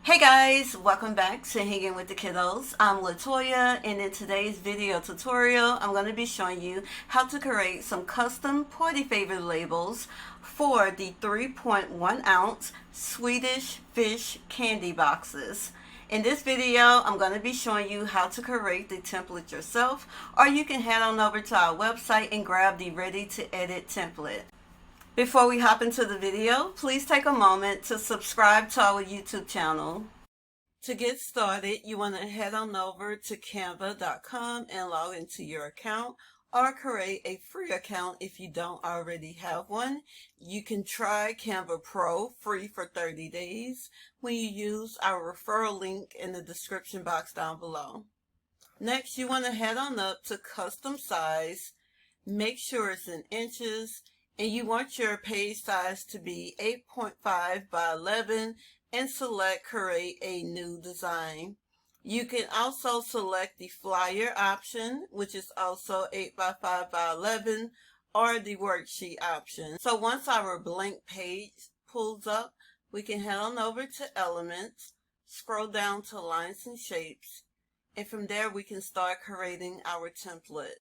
Hey guys, welcome back to Hanging with the Kiddos. I'm Latoya, and in today's video tutorial, I'm going to be showing you how to create some custom party favor labels for the 3.1 ounce Swedish Fish Candy Boxes. In this video, I'm going to be showing you how to create the template yourself, or you can head on over to our website and grab the ready to edit template. Before we hop into the video, please take a moment to subscribe to our YouTube channel. To get started, you want to head on over to canva.com and log into your account, or create a free account if you don't already have one. You can try Canva Pro free for 30 days when you use our referral link in the description box down below. Next, you want to head on up to custom size, make sure it's in inches, and you want your page size to be 8.5 by 11 and select create a new design. You can also select the flyer option, which is also 8 by 5 by 11, or the worksheet option. So once our blank page pulls up, we can head on over to elements, scroll down to lines and shapes, and from there we can start creating our template.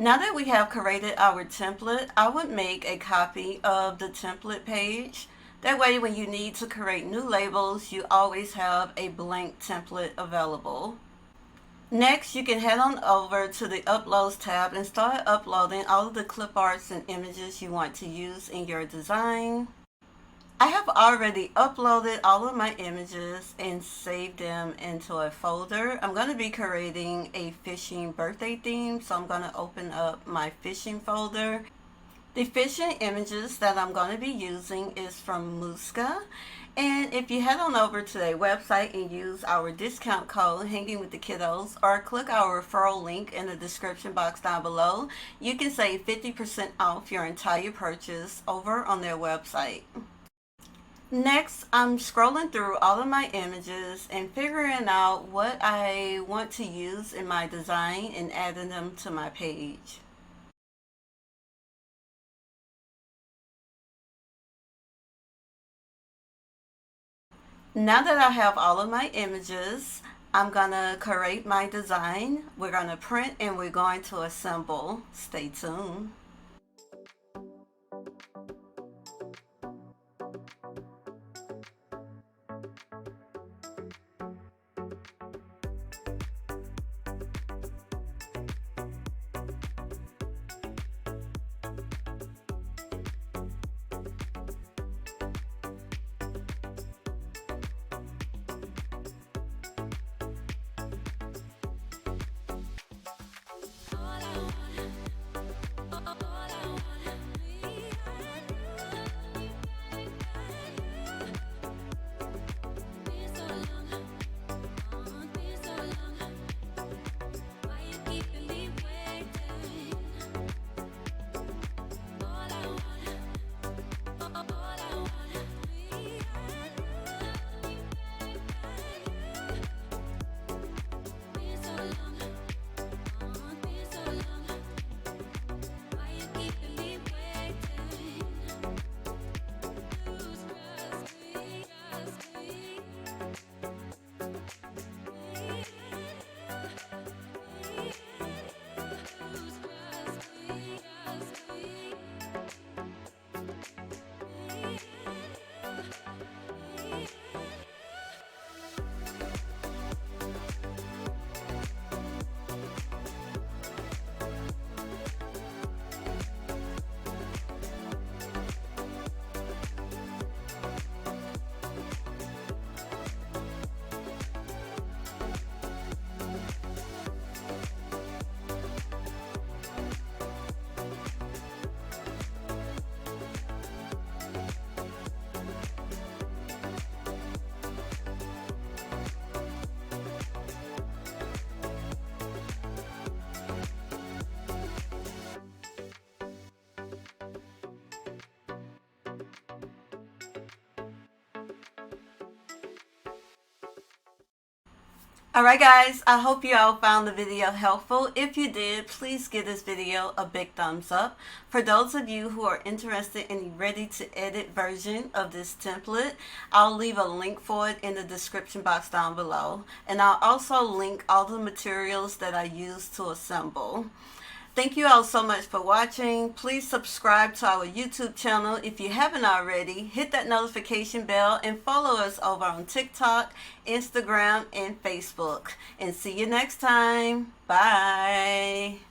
Now that we have created our template, I would make a copy of the template page. That way when you need to create new labels, you always have a blank template available. Next, you can head on over to the Uploads tab and start uploading all of the clip arts and images you want to use in your design. I have already uploaded all of my images and saved them into a folder. I'm going to be creating a fishing birthday theme, so I'm going to open up my fishing folder. The fishing images that I'm going to be using is from MOCKUPS. And if you head on over to their website and use our discount code Hanging with the Kiddos, or click our referral link in the description box down below, you can save 50% off your entire purchase over on their website. Next, I'm scrolling through all of my images and figuring out what I want to use in my design and adding them to my page. Now that I have all of my images, I'm going to create my design. We're going to print and we're going to assemble. Stay tuned. Alright guys, I hope you all found the video helpful. If you did, please give this video a big thumbs up. For those of you who are interested in the ready to edit version of this template, I'll leave a link for it in the description box down below. And I'll also link all the materials that I used to assemble. Thank you all so much for watching. Please subscribe to our YouTube channel if you haven't already. Hit that notification bell and follow us over on TikTok, Instagram, and Facebook. And see you next time. Bye.